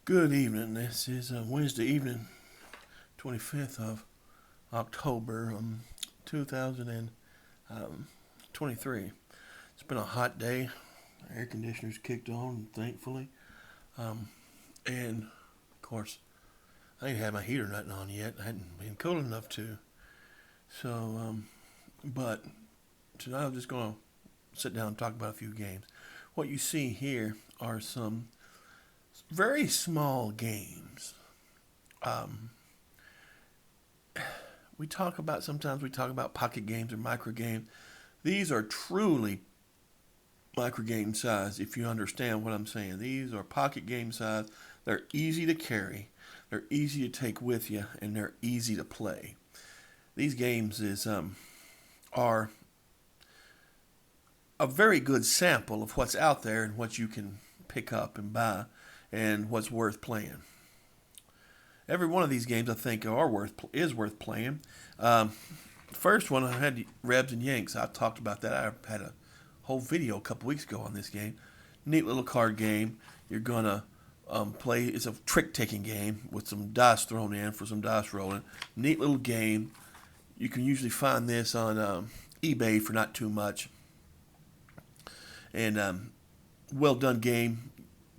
Good evening. This is Wednesday evening, 25th of October, 2023. It's been a hot day. Air conditioners kicked on, thankfully. Um, and, of course, I ain't had my heater nothing on yet. I hadn't been cold enough to. So, but tonight I'm just going to sit down and talk about a few games. What you see here are some very small games. Um, Sometimes we talk about pocket games or micro games. These are truly micro game size if you understand what I'm saying. These are pocket game size. They're easy to carry, they're easy to take with you, and they're easy to play. These games are a very good sample of what's out there and what you can pick up and buy and what's worth playing. Every one of these games I think is worth playing. Um, First one I had Rebs and Yanks. I talked about that. I had a whole video a couple weeks ago on this game. Neat little card game. You're gonna play. It's a trick taking game with some dice thrown in for some dice rolling. Neat little game. You can usually find this on eBay for not too much. And well done game.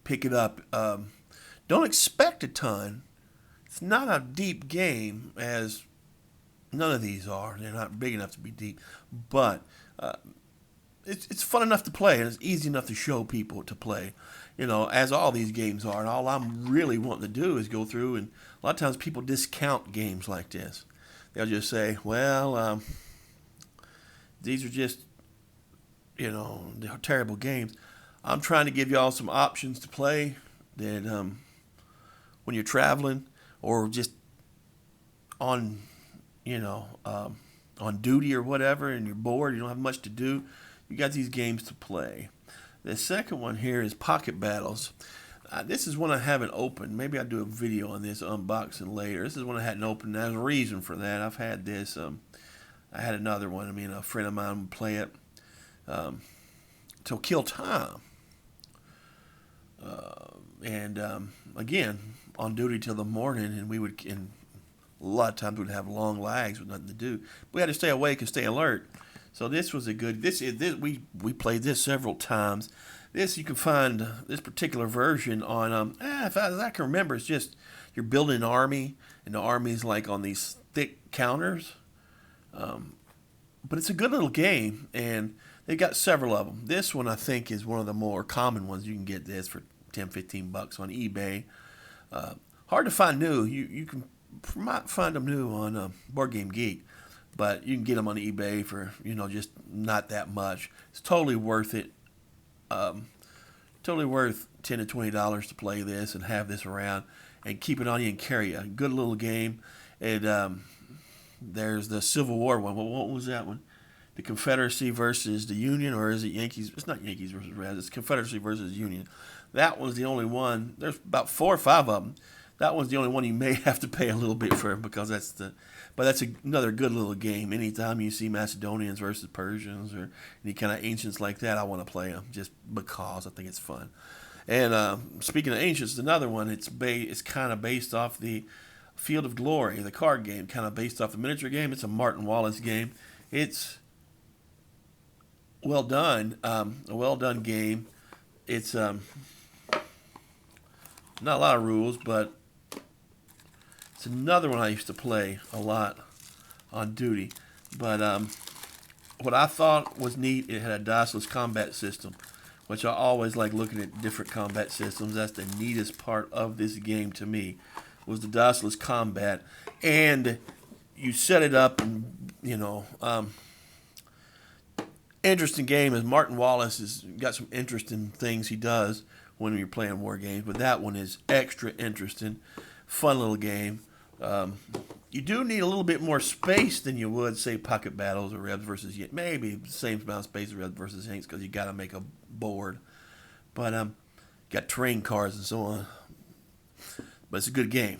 Pick it up. Don't expect a ton. It's not a deep game, as none of these are. They're not big enough to be deep, but uh, it's fun enough to play, and it's easy enough to show people to play. As all these games are. And all I'm really wanting to do is go through, and a lot of times people discount games like this. They'll just say, "Well, these are just they're terrible games." I'm trying to give y'all some options to play that when you're traveling or just on you know on duty or whatever, and you're bored, you don't have much to do. You got these games to play. The second one here is Pocket Battles. This is one I haven't opened. Maybe I'll do a video on this unboxing later. This is one I hadn't opened. There's a reason for that. I've had this. I had another one. A friend of mine would play it um, till kill time. And again, on duty till the morning, and a lot of times we'd have long lags with nothing to do. We had to stay awake and stay alert. So this was a good. We played this several times. This you can find this particular version on as I can remember, it's just you're building an army, and the army's like on these thick counters. Um, but it's a good little game, and they've got several of them. This one I think is one of the more common ones. You can get this for 10, 15 bucks on eBay. Uh, Hard to find new. You can might find them new on Board Game Geek, but you can get them on eBay for just not that much. It's totally worth it. Um, Totally worth $10 to $20 to play this and have this around and keep it on you and carry a good little game. And there's the Civil War one. What was that one? The Confederacy versus the Union, or is it Yankees? It's not Yankees versus Reds. It's Confederacy versus Union. That one's the only one. There's about 4 or 5 of them. That one's the only one you may have to pay a little bit for, because but that's another good little game. Anytime you see Macedonians versus Persians or any kind of ancients like that, I want to play them just because I think it's fun. And speaking of ancients, another one. It's kind of based off the Field of Glory, the card game, kind of based off the miniature game. It's a Martin Wallace game. It's well done, a well done game. It's not a lot of rules, but it's another one I used to play a lot on duty. But what I thought was neat, it had a diceless combat system, which I always like looking at different combat systems. That's the neatest part of this game to me, was the diceless combat. And you set it up, and interesting game. Is Martin Wallace has got some interesting things he does when you're playing war games, but that one is extra interesting. Fun little game. You do need a little bit more space than you would, say, Pocket Battles or Rebs versus Yanks. Maybe the same amount of space as Rebs versus Yanks, because you got to make a board. But got terrain cards and so on. But it's a good game.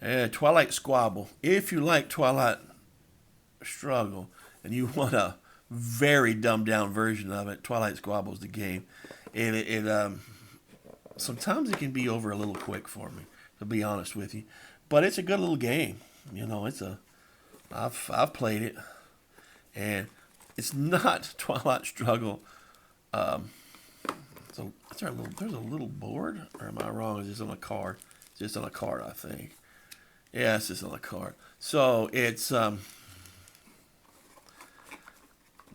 Twilight Squabble. If you like Twilight Struggle and you want a very dumbed down version of it, Twilight Squabble is the game. And sometimes it can be over a little quick for me, to be honest with you. But it's a good little game. I've played it, and it's not Twilight Struggle. So there's a little board, or am I wrong? Is this on a card? It's just on a card, I think. Yeah, it's just on a card. So it's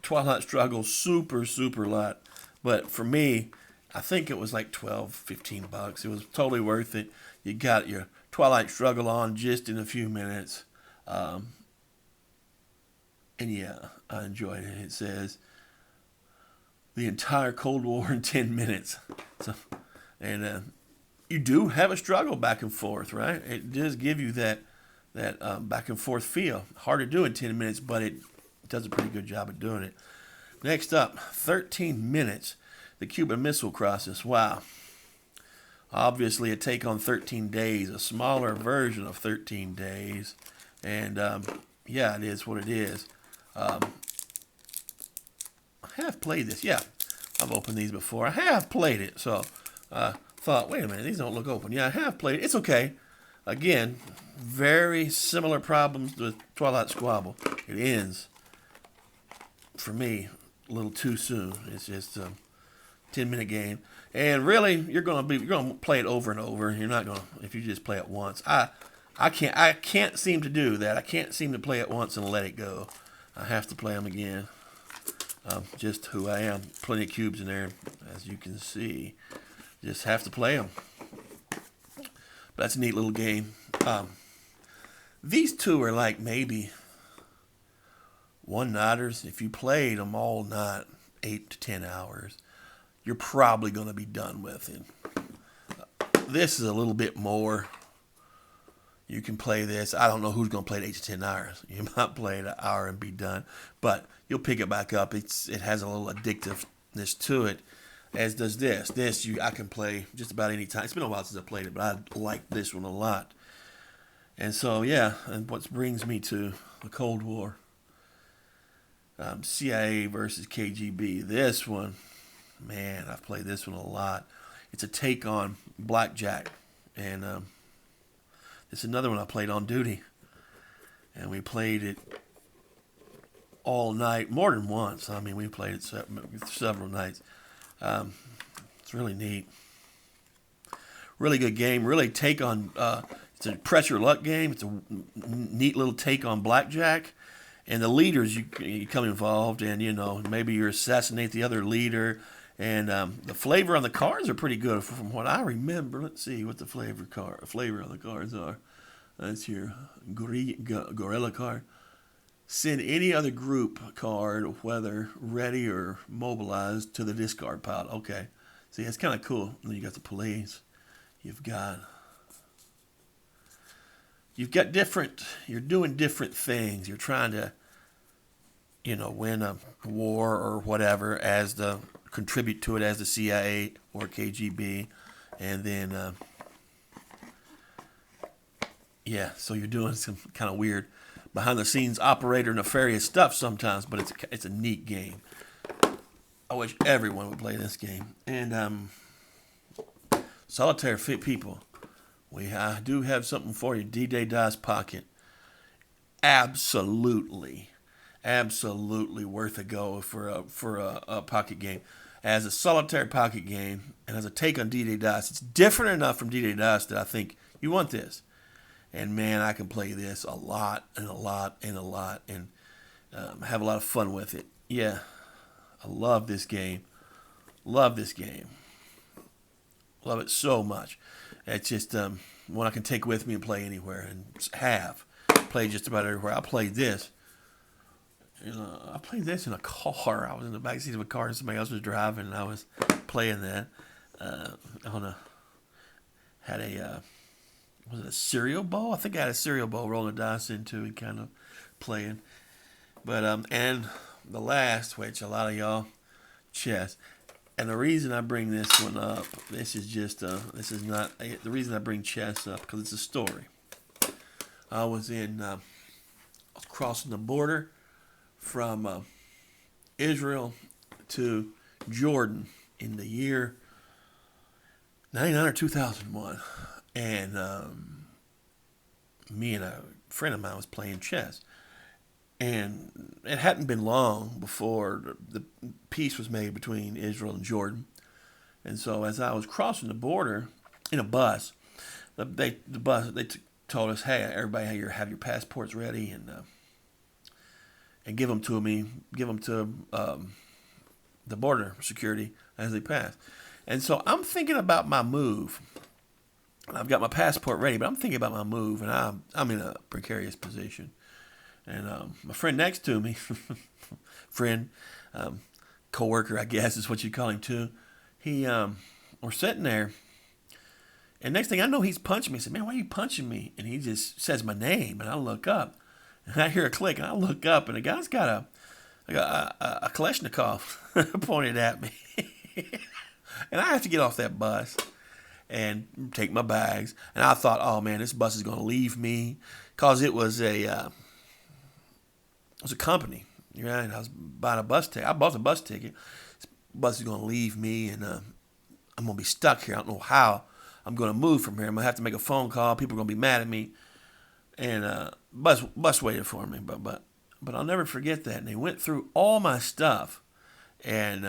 Twilight Struggle, super, super light. But for me, I think it was like 12, 15 bucks. It was totally worth it. You got your Twilight Struggle on just in a few minutes. And yeah, I enjoyed it. It says the entire Cold War in 10 minutes. So, and you do have a struggle back and forth, right? It does give you that back and forth feel. Hard to do in 10 minutes, but it does a pretty good job of doing it. Next up, 13 minutes. The Cuban Missile Crisis. Wow. Obviously a take on 13 Days, a smaller version of 13 Days. And yeah, it is what it is. I have played this. Yeah, I've opened these before. I have played it. So I thought, wait a minute, these don't look open. Yeah, I have played it. It's okay. Again, very similar problems with Twilight Squabble. It ends, for me, a little too soon. It's just a 10-minute game. And really, you're gonna play it over and over. You're not gonna, if you just play it once. I can't seem to do that. I can't seem to play it once and let it go. I have to play them again. Just who I am. Plenty of cubes in there, as you can see. Just have to play them. But that's a neat little game. These two are like maybe one-nighters. If you played them all night, 8 to 10 hours, you're probably going to be done with it. This is a little bit more. You can play this. I don't know who's going to play it 8 to 10 hours. You might play it an hour and be done, but you'll pick it back up. It has a little addictiveness to it, as does this. I can play just about any time. It's been a while since I played it, but I like this one a lot. And so, yeah, and what brings me to the Cold War. CIA versus KGB. This one, man, I've played this one a lot. It's a take on blackjack, and it's another one I played on duty, and we played it all night, more than once. I mean, we played it several nights. It's really neat, really good game. Really take on. It's a pressure luck game. It's a neat little take on blackjack. And the leaders, you come involved, and maybe you assassinate the other leader. And the flavor on the cards are pretty good from what I remember. Let's see what the flavor on the cards are. That's your gorilla card. Send any other group card, whether ready or mobilized, to the discard pile. Okay, see, that's kind of cool. And then you got the police. You've got different. You're doing different things. You're trying to, win a war or whatever contribute to it as the CIA or KGB, and then so you're doing some kind of weird behind the scenes operator nefarious stuff sometimes, but it's a neat game. I wish everyone would play this game. And Solitaire Fit People, I do have something for you. D-Day Dice Pocket, absolutely worth a go for a pocket game. As a solitaire pocket game and as a take on D-Day Dice, it's different enough from D-Day Dice that I think you want this. And man, I can play this a lot and have a lot of fun with it. Yeah, I love this game. Love this game. Love it so much. It's just one I can take with me and play anywhere, and have played just about everywhere. I played this in a car. I was in the back seat of a car and somebody else was driving, and I was playing that. Was it a cereal bowl? I think I had a cereal bowl rolling dice into and kind of playing. But and the last, which a lot of y'all, chess. And the reason I bring this one up, the reason I bring chess up, because it's a story. I was crossing the border from Israel to Jordan in the year 99 or 2001, and me and a friend of mine was playing chess, and it hadn't been long before the peace was made between Israel and Jordan. And so as I was crossing the border in a bus, the bus told us, "Hey, everybody, have your passports ready and give them to me, give them to the border security as they pass." And so I'm thinking about my move. I've got my passport ready, but I'm thinking about my move, and I'm in a precarious position. And my friend next to me, friend, coworker, I guess is what you call him too. We're sitting there, and next thing I know, he's punching me. I said, "Man, why are you punching me?" And he just says my name, and I look up, and I hear a click, and I look up, and the guy's got a Kalashnikov pointed at me. And I have to get off that bus and take my bags. And I thought, oh man, this bus is going to leave me, because it was a company. Right? I was buying a bus ticket. I bought the bus ticket. This bus is going to leave me, and I'm going to be stuck here. I don't know how I'm going to move from here. I'm going to have to make a phone call. People are going to be mad at me. And bus waited for me. But I'll never forget that. And they went through all my stuff, and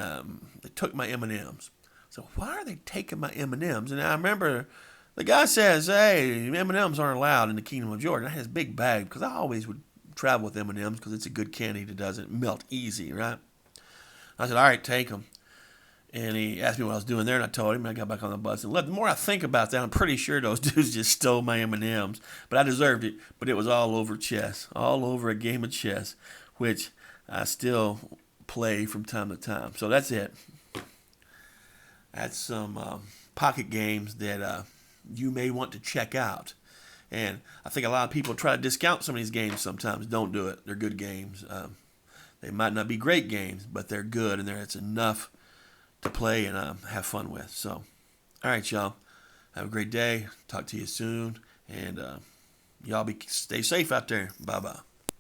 they took my M&Ms. So why are they taking my M&Ms? And I remember the guy says, "Hey, M&Ms aren't allowed in the Kingdom of Jordan." I had this big bag because I always would travel with M&Ms because it's a good candy that doesn't melt easy, right? I said, "All right, take them." And he asked me what I was doing there, and I told him. And I got back on the bus. And the more I think about that, I'm pretty sure those dudes just stole my M&Ms. But I deserved it. But it was all over chess, all over a game of chess, which I still play from time to time. So that's it. That's some pocket games that you may want to check out. And I think a lot of people try to discount some of these games sometimes. Don't do it. They're good games. They might not be great games, but they're good, and it's enough to play and have fun with. So, all right, y'all. Have a great day. Talk to you soon. And y'all stay safe out there. Bye-bye.